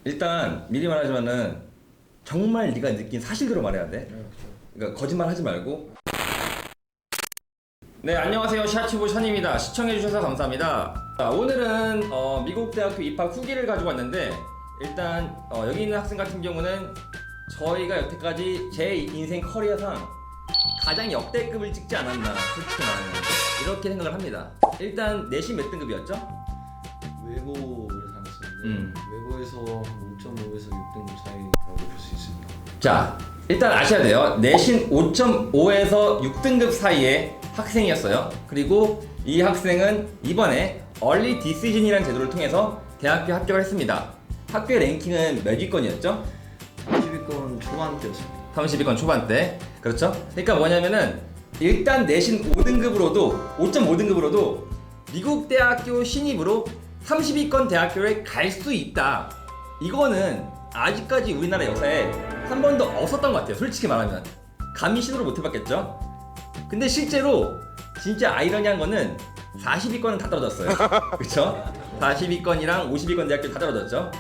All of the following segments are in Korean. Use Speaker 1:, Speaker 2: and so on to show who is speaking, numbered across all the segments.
Speaker 1: 일단 미리 말하자면은 정말 네가 느낀 사실대로 말해야 돼. 그러니까 거짓말 하지 말고. 네, 안녕하세요. 샤츠부 션입니다. 시청해주셔서 감사합니다. 자, 오늘은 미국 대학교 입학 후기를 가지고 왔는데, 일단 여기 있는 학생 같은 경우는 저희가 여태까지 제 인생 커리어상 가장 역대급을 찍지 않았나, 솔직히 말하면 이렇게 생각을 합니다. 일단 내신 몇 등급이었죠?
Speaker 2: 외고를 다녔었는데 외고에서 5.5에서 6등급 사이라고 볼 수 있습니다.
Speaker 1: 자, 일단 아셔야 돼요. 내신 5.5에서 6등급 사이의 학생이었어요. 그리고 이 학생은 이번에 얼리 디시즌이라는 제도를 통해서 대학교 합격을 했습니다. 학교의 랭킹은 몇 위권이었죠?
Speaker 2: 30위권 초반대였습니다.
Speaker 1: 30위권 초반대. 그렇죠? 그러니까 뭐냐면은 일단 내신 5등급으로도 5.5등급으로도 미국 대학교 신입으로 30위권 대학교에 갈 수 있다. 이거는 아직까지 우리나라 역사에 한 번도 없었던 것 같아요. 솔직히 말하면 감히 시도를 못 해봤겠죠. 근데 실제로 진짜 아이러니한 거는 40위권은 다 떨어졌어요. 그쵸? 40위권이랑 50위권 대학교 다 떨어졌죠.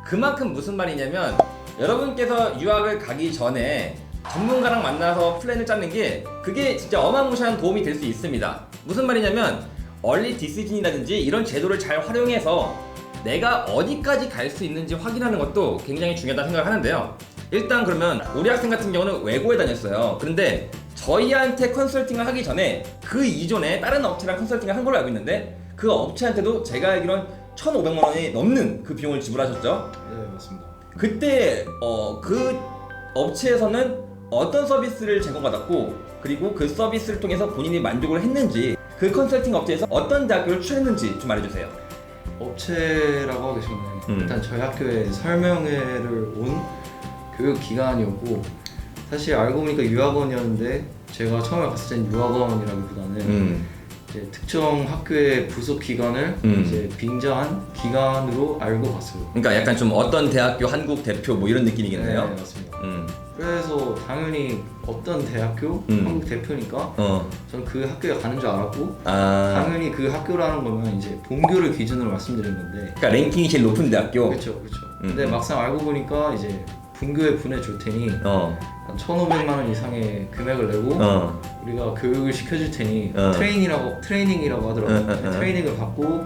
Speaker 1: 그만큼 무슨 말이냐면 여러분께서 유학을 가기 전에 전문가랑 만나서 플랜을 짜는 게 그게 진짜 어마무시한 도움이 될 수 있습니다. 무슨 말이냐면 얼리 디시즌이라든지 이런 제도를 잘 활용해서 내가 어디까지 갈 수 있는지 확인하는 것도 굉장히 중요하다고 생각을 하는데요. 일단 그러면 우리 학생 같은 경우는 외고에 다녔어요. 그런데 저희한테 컨설팅을 하기 전에 그 이전에 다른 업체랑 컨설팅을 한 걸로 알고 있는데 그 업체한테도 제가 알기로는 1,500만 원이 넘는 그 비용을 지불하셨죠?
Speaker 2: 네, 맞습니다.
Speaker 1: 그때 그 업체에서는 어떤 서비스를 제공받았고 그리고 그 서비스를 통해서 본인이 만족을 했는지 그 컨설팅 업체에서 어떤 대학교를 추천했는지 좀 말해주세요.
Speaker 2: 업체라고 하기 전에 일단 저희 학교에 설명회를 온 교육기관이었고 사실 알고 보니까 유학원이었는데 제가 처음에 갔을 땐 유학원이라기보다는 이제 특정 학교의 부속 기관을 이제 빙자한 기관으로 알고 갔어요.
Speaker 1: 그러니까 약간 좀 어떤 대학교 한국 대표 뭐 이런 느낌이겠네요.
Speaker 2: 네, 맞습니다. 그래서 당연히 어떤 대학교 한국 대표니까 저는 그 학교에 가는 줄 알았고 당연히 그 학교라는 거면 이제 본교를 기준으로 말씀드린 건데
Speaker 1: 그러니까 랭킹이 제일 높은 대학교.
Speaker 2: 그렇죠. 근데 막상 알고 보니까 이제 분교에 보내줄 테니 한 1,500만 원 이상의 금액을 내고 우리가 교육을 시켜줄 테니 트레이닝이라고 하더라고요. 트레이닝을 받고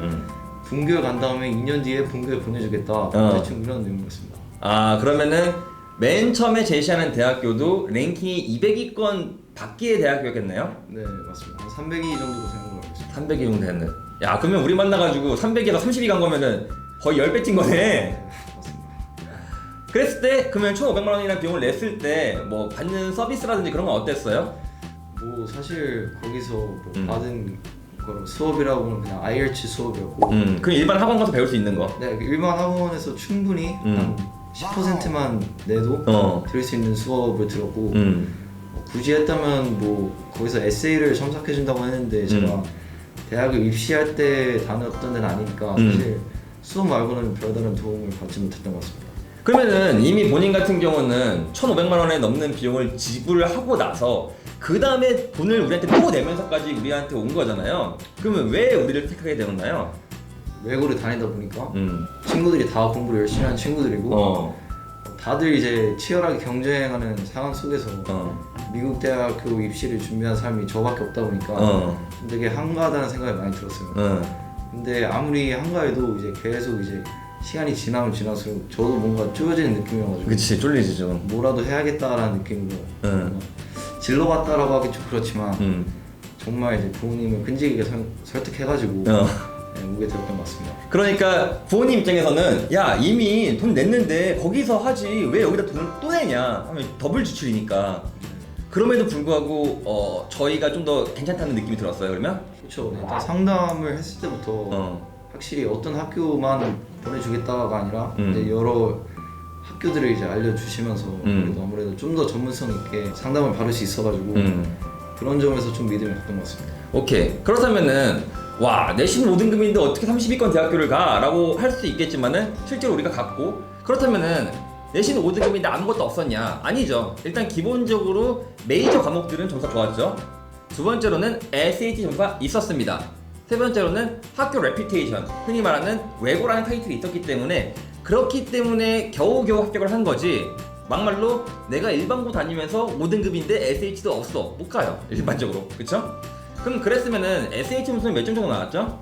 Speaker 2: 분교에 간 다음에 2년 뒤에 분교에 보내주겠다. 대충 이런 내용이었습니다.
Speaker 1: 아, 그러면은 맨 처음에 제시하는 대학교도 랭킹이 200위권 밖의 대학교였겠네요?
Speaker 2: 네, 맞습니다. 한 300위 정도로 생각을 하고 있습니다.
Speaker 1: 300위 정도 됐네. 야, 그러면 우리 만나가지고 300에서 30위 간 거면은 거의 10배 찐 거네.
Speaker 2: 네, 맞습니다.
Speaker 1: 그랬을 때 그러면 1,500만 원이라는 비용을 냈을 때 뭐 받는 서비스라든지 그런 건 어땠어요?
Speaker 2: 뭐 사실 거기서 뭐 받은 거로 수업이라고는 그냥 IELTS 수업이었고
Speaker 1: 그럼 일반 학원 가서 배울 수 있는 거?
Speaker 2: 네, 일반 학원에서 충분히 한 10%만 내도 들을 수 있는 수업을 들었고 굳이 했다면 뭐 거기서 에세이를 첨삭해준다고 했는데 제가 대학을 입시할 때 다녔던 데는 아니니까 사실 수업 말고는 별다른 도움을 받지 못했던 것 같습니다.
Speaker 1: 그러면은 이미 본인 같은 경우는 1,500만 원에 넘는 비용을 지불을 하고 나서 그 다음에 돈을 우리한테 또 내면서까지 우리한테 온 거잖아요. 그러면 왜 우리를 택하게 되었나요?
Speaker 2: 외고를 다니다 보니까 친구들이 다 공부를 열심히 하는 친구들이고 다들 이제 치열하게 경쟁하는 상황 속에서 미국 대학교 입시를 준비한 사람이 저밖에 없다 보니까 좀 되게 한가하다는 생각이 많이 들었어요. 근데 아무리 한가해도 이제 계속 이제 시간이 지나면 지날수록 저도 뭔가 쪼여지는 느낌이어가지고
Speaker 1: 그치, 쫄리지 좀.
Speaker 2: 뭐라도 해야겠다라는 느낌으로 질러봤다라고 하기 좀 그렇지만 정말 이제 부모님을 끈질기게 설득해가지고 오게 되었던 것 같습니다.
Speaker 1: 그러니까 부모님 입장에서는 야, 이미 돈 냈는데 거기서 하지 왜 여기다 돈을 또 내냐 하면 더블 지출이니까. 그럼에도 불구하고 저희가 좀 더 괜찮다는 느낌이 들었어요. 그러면?
Speaker 2: 그렇죠. 일단 상담을 했을 때부터 확실히 어떤 학교만 보내주겠다가 아니라 이제 여러 학교들을 이제 알려주시면서 그래도 아무래도 좀 더 전문성 있게 상담을 받을 수 있어가지고 그런 점에서 좀 믿음이 갔던 것 같습니다.
Speaker 1: 오케이. 그렇다면은 와, 내신 5등급인데 어떻게 30위권 대학교를 가? 라고 할 수 있겠지만은 실제로 우리가 갔고, 그렇다면은 내신 5등급인데 아무것도 없었냐? 아니죠. 일단 기본적으로 메이저 과목들은 점수가 좋았죠. 두 번째로는 SAT 점수가 있었습니다. 세 번째로는 학교 레퓨테이션, 흔히 말하는 외고라는 타이틀이 있었기 때문에 그렇기 때문에 겨우겨우 합격을 한 거지. 막말로 내가 일반고 다니면서 5등급인데 SH도 없어. 못 가요. 일반적으로. 그쵸? 그럼 그랬으면은 SH 점수는 몇 점 정도 나왔죠?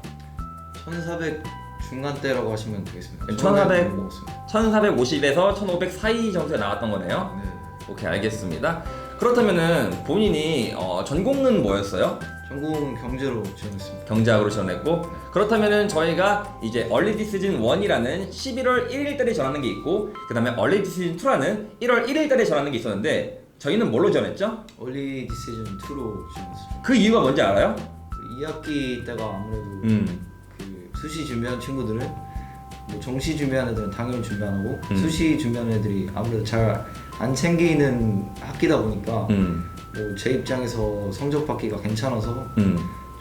Speaker 2: 1400 중간대라고 하시면 되겠습니다.
Speaker 1: 1400
Speaker 2: 먹었습니다.
Speaker 1: 1450에서 1500 사이 점수가 나왔던 거네요.
Speaker 2: 네.
Speaker 1: 오케이, 알겠습니다. 그렇다면은 본인이 전공은 뭐였어요?
Speaker 2: 전공은 경제로 지원했습니다.
Speaker 1: 경제학으로 지원했고, 그렇다면은 저희가 이제 얼리 디시즌 1이라는 11월 1일 달에 전하는 게 있고, 그 다음에 얼리 디시즌 2라는 1월 1일 달에 전하는 게 있었는데, 저희는 뭘로 지원했죠?
Speaker 2: 얼리 디시즌 2로 지원했습니다.
Speaker 1: 그 이유가 뭔지 알아요?
Speaker 2: 2학기 때가 아무래도 그 수시 준비한 친구들은 뭐 정시 준비하는 애들은 당연히 준비 안 하고 수시 준비하는 애들이 아무래도 잘 안 챙기는 학기다 보니까 뭐 제 입장에서 성적 받기가 괜찮아서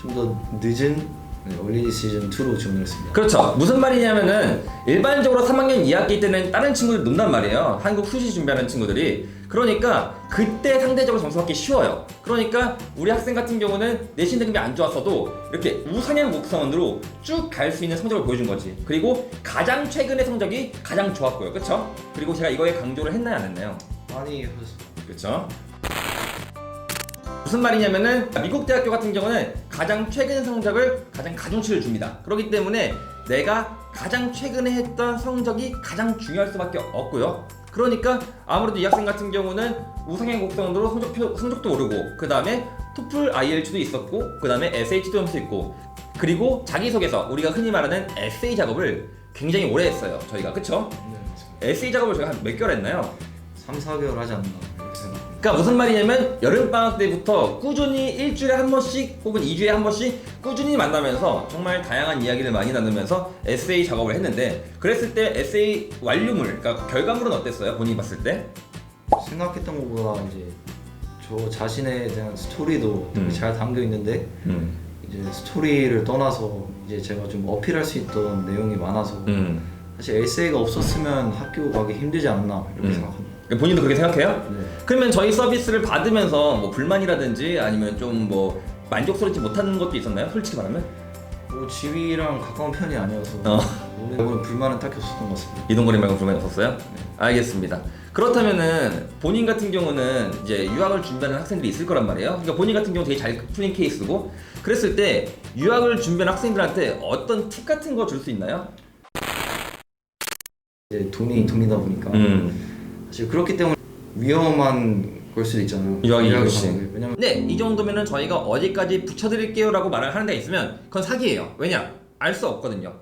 Speaker 2: 좀 더 늦은 얼리 디시즌 2로 지원을 했습니다.
Speaker 1: 그렇죠. 무슨 말이냐면은 일반적으로 3학년 2학기 때는 다른 친구들 논단 말이에요. 한국 수시 준비하는 친구들이. 그러니까 그때 상대적으로 점수 받기 쉬워요. 그러니까 우리 학생 같은 경우는 내신 등급이 안 좋았어도 이렇게 우상향 곡선으로 쭉 갈 수 있는 성적을 보여준 거지. 그리고 가장 최근의 성적이 가장 좋았고요. 그렇죠? 그리고 제가 이거에 강조를 했나요, 안 했나요?
Speaker 2: 많이 하셨습니다.
Speaker 1: 그렇죠? 무슨 말이냐면은 미국 대학교 같은 경우는 가장 최근 성적을 가장 가중치를 줍니다. 그렇기 때문에 내가 가장 최근에 했던 성적이 가장 중요할 수밖에 없고요. 그러니까 아무래도 이 학생 같은 경우는 우상향 곡선으로 성적도 오르고, 그 다음에 토플 IELTS도 있었고, 그 다음에 SAT도 점수 있고, 그리고 자기소개서, 우리가 흔히 말하는 에세이 작업을 굉장히 오래 했어요, 저희가. 그쵸?
Speaker 2: 네, 맞습니다.
Speaker 1: 에세이 작업을 저희가 한 몇 개월 했나요?
Speaker 2: 3-4개월 하지 않나 이렇게 생각합니다.
Speaker 1: 그러니까 무슨 말이냐면 여름방학 때부터 꾸준히 일주일에 한 번씩 혹은 2주에 한 번씩 꾸준히 만나면서 정말 다양한 이야기를 많이 나누면서 에세이 작업을 했는데, 그랬을 때 에세이 완료물, 그러니까 결과물은 어땠어요? 본인이 봤을 때?
Speaker 2: 생각했던 것보다 이제 저 자신에 대한 스토리도 되게 잘 담겨 있는데 이제 스토리를 떠나서 이제 제가 좀 어필할 수 있던 내용이 많아서 사실 에세이가 없었으면 학교 가기 힘들지 않나 이렇게 생각합니다.
Speaker 1: 본인도 그렇게 생각해요?
Speaker 2: 네.
Speaker 1: 그러면 저희 서비스를 받으면서 뭐 불만이라든지 아니면 좀 뭐 만족스럽지 못한 것도 있었나요? 솔직히 말하면?
Speaker 2: 뭐 집이랑 가까운 편이 아니어서 오늘 불만은 딱히 없었던 것 같습니다.
Speaker 1: 이동거리 말고 불만이 없었어요? 알겠습니다. 그렇다면은 본인 같은 경우는 이제 유학을 준비하는 학생들이 있을 거란 말이에요. 그러니까 본인 같은 경우 되게 잘 풀린 케이스고, 그랬을 때 유학을 준비하는 학생들한테 어떤 팁 같은 거 줄 수 있나요?
Speaker 2: 이제 돈이다 보니까 사실 그렇기 때문에 위험한 걸 수도 있잖아요.
Speaker 1: 유학이
Speaker 2: 가는
Speaker 1: 그렇지.
Speaker 2: 게. 왜냐면
Speaker 1: 네, 이 정도면은 저희가 어디까지 붙여드릴게요 라고 말을 하는 데 있으면 그건 사기예요. 왜냐? 알 수 없거든요.